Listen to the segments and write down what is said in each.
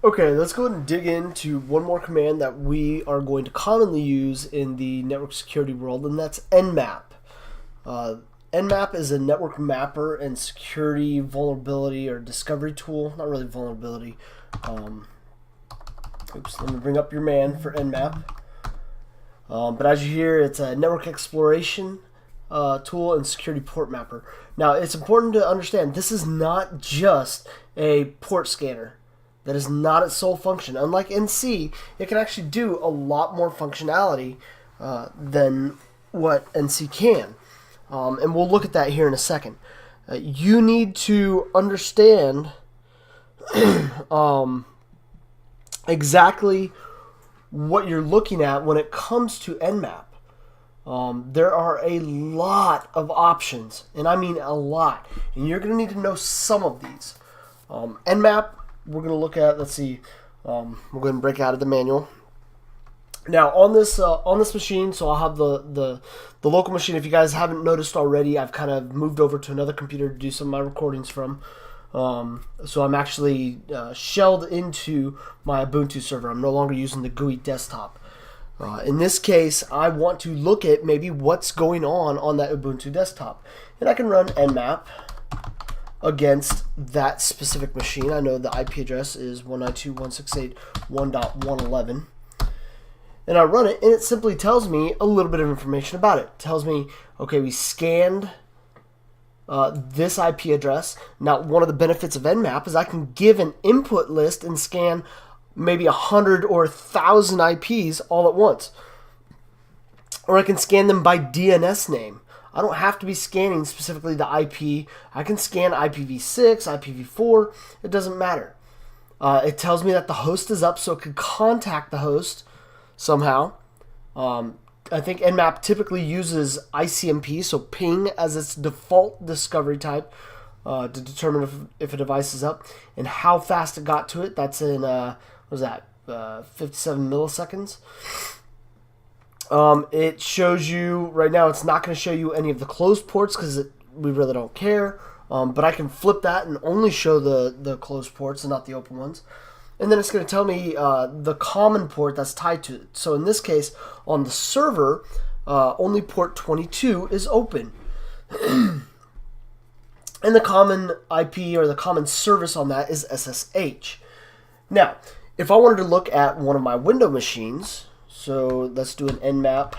Okay, let's go ahead and dig into one more command that we are going to commonly use in the network security world, and that's Nmap. Nmap is a network mapper and security vulnerability or discovery tool. Not really vulnerability. Oops, let me bring up your man for Nmap. But as you hear, it's a network exploration tool and security port mapper. Now, it's important to understand this is not just a port scanner. That is not its sole function. Unlike NC, it can actually do a lot more functionality than what NC can. And we'll look at that here in a second. You need to understand exactly what you're looking at when it comes to Nmap. There are a lot of options, and I mean a lot. And you're going to need to know some of these. Nmap, we're going to look at, let's see, we're going to break out of the manual. Now on this machine, so I'll have the local machine. If you guys haven't noticed already, I've kind of moved over to another computer to do some of my recordings from. So I'm actually shelled into my Ubuntu server. I'm no longer using the GUI desktop. In this case, I want to look at maybe what's going on that Ubuntu desktop, and I can run Nmap against that specific machine. I know the IP address is 192.168.1.111. And I run it, and it simply tells me a little bit of information about it. It tells me, okay, we scanned this IP address. Now, one of the benefits of Nmap is I can give an input list and scan maybe 100 or 1,000 IPs all at once. Or I can scan them by DNS name. I don't have to be scanning specifically the IP. I can scan IPv6, IPv4. It doesn't matter. It tells me that the host is up, so it could contact the host somehow. I think Nmap typically uses ICMP, so ping, as its default discovery type to determine if a device is up and how fast it got to it. That's in, what was that, 57 milliseconds. It shows you, right now it's not going to show you any of the closed ports because we really don't care, but I can flip that and only show the closed ports and not the open ones. And then it's going to tell me the common port that's tied to it. So in this case, on the server, only port 22 is open. And the common IP or the common service on that is SSH. Now, if I wanted to look at one of my Windows machines, so let's do an Nmap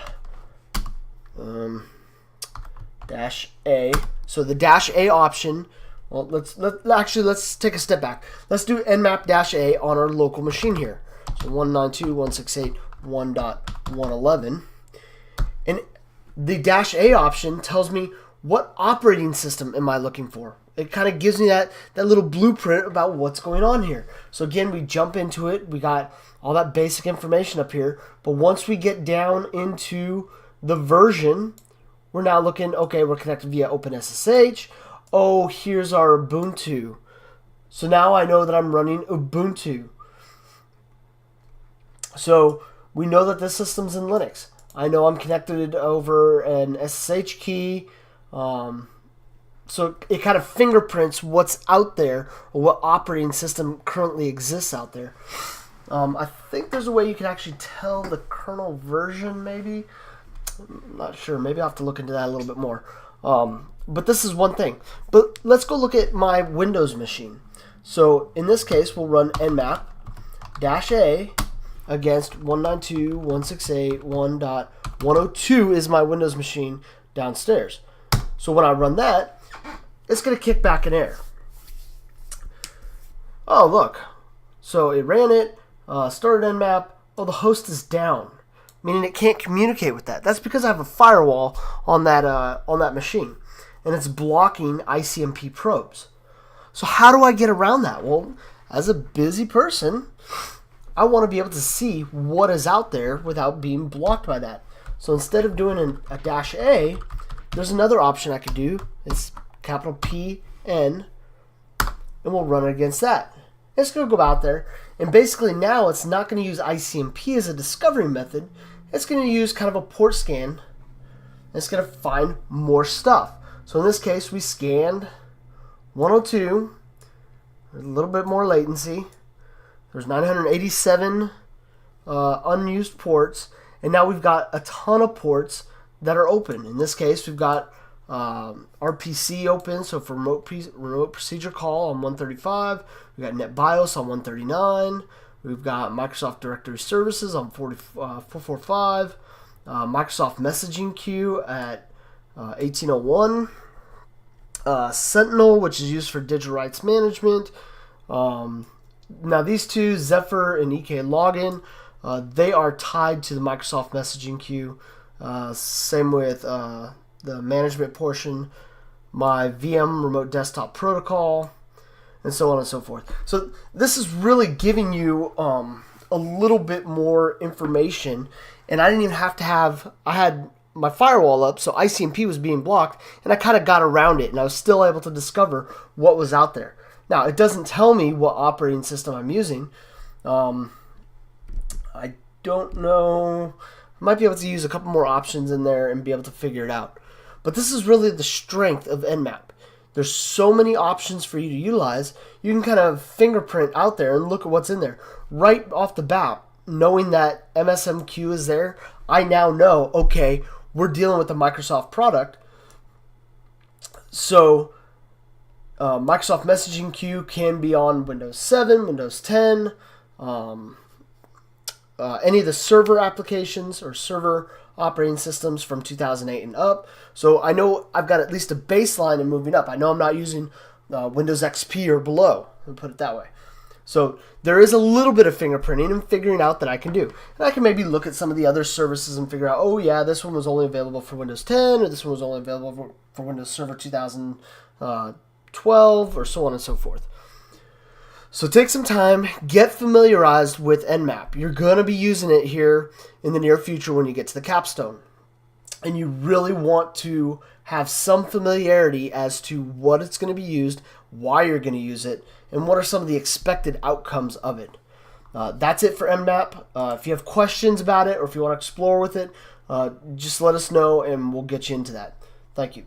-A. So the -A option. Well, let's take a step back. Let's do Nmap -A on our local machine here. So 192.168.1.111. And the -A option tells me what operating system am I looking for. It kind of gives me that little blueprint about what's going on here. So again, we jump into it. We got all that basic information up here. But once we get down into the version, we're now looking, okay, we're connected via OpenSSH. Oh, here's our Ubuntu. So now I know that I'm running Ubuntu. So we know that this system's in Linux. I know I'm connected over an SSH key. So it kind of fingerprints what's out there or what operating system currently exists out there. I think there's a way you can actually tell the kernel version, maybe. I'm not sure. Maybe I'll have to look into that a little bit more. But this is one thing. But let's go look at my Windows machine. So in this case, we'll run Nmap -A against 192.168.1.102 is my Windows machine downstairs. So when I run that, it's going to kick back an error. Oh, look. So it ran it, started Nmap. Oh, the host is down, meaning it can't communicate with that. That's because I have a firewall on that machine, and it's blocking ICMP probes. So how do I get around that? Well, as a busy person, I want to be able to see what is out there without being blocked by that. So instead of doing a -A, there's another option I could do. It's capital PN, and we'll run it against that. It's going to go out there, and basically now it's not going to use ICMP as a discovery method. It's going to use kind of a port scan, and it's going to find more stuff. So in this case, we scanned 102, a little bit more latency. There's 987 unused ports, and now we've got a ton of ports that are open. In this case, we've got RPC open, so for remote procedure call on 135. We've got NetBIOS on 139. We've got Microsoft Directory Services on 445. Microsoft Messaging Queue at 1801. Sentinel, which is used for digital rights management. Now these two, Zephyr and EK Login, they are tied to the Microsoft Messaging Queue. Same with the management portion, my VM Remote Desktop Protocol, and so on and so forth. So this is really giving you a little bit more information, and I didn't even have to have, I had my firewall up, so ICMP was being blocked, and I kind of got around it, and I was still able to discover what was out there. Now, it doesn't tell me what operating system I'm using. I don't know. I might be able to use a couple more options in there and be able to figure it out. But this is really the strength of Nmap. There's so many options for you to utilize. You can kind of fingerprint out there and look at what's in there. Right off the bat, knowing that MSMQ is there, I now know, okay, we're dealing with a Microsoft product. So Microsoft Messaging Queue can be on Windows 7, Windows 10, any of the server applications or server operating systems from 2008 and up. So I know I've got at least a baseline and moving up. I know I'm not using Windows XP or below, let me put it that way. So there is a little bit of fingerprinting and figuring out that I can do. And I can maybe look at some of the other services and figure out, oh yeah, this one was only available for Windows 10, or this one was only available for Windows Server 2012, or so on and so forth. So take some time, get familiarized with Nmap. You're going to be using it here in the near future when you get to the capstone. And you really want to have some familiarity as to what it's going to be used, why you're going to use it, and what are some of the expected outcomes of it. That's it for Nmap. If you have questions about it or if you want to explore with it, just let us know and we'll get you into that. Thank you.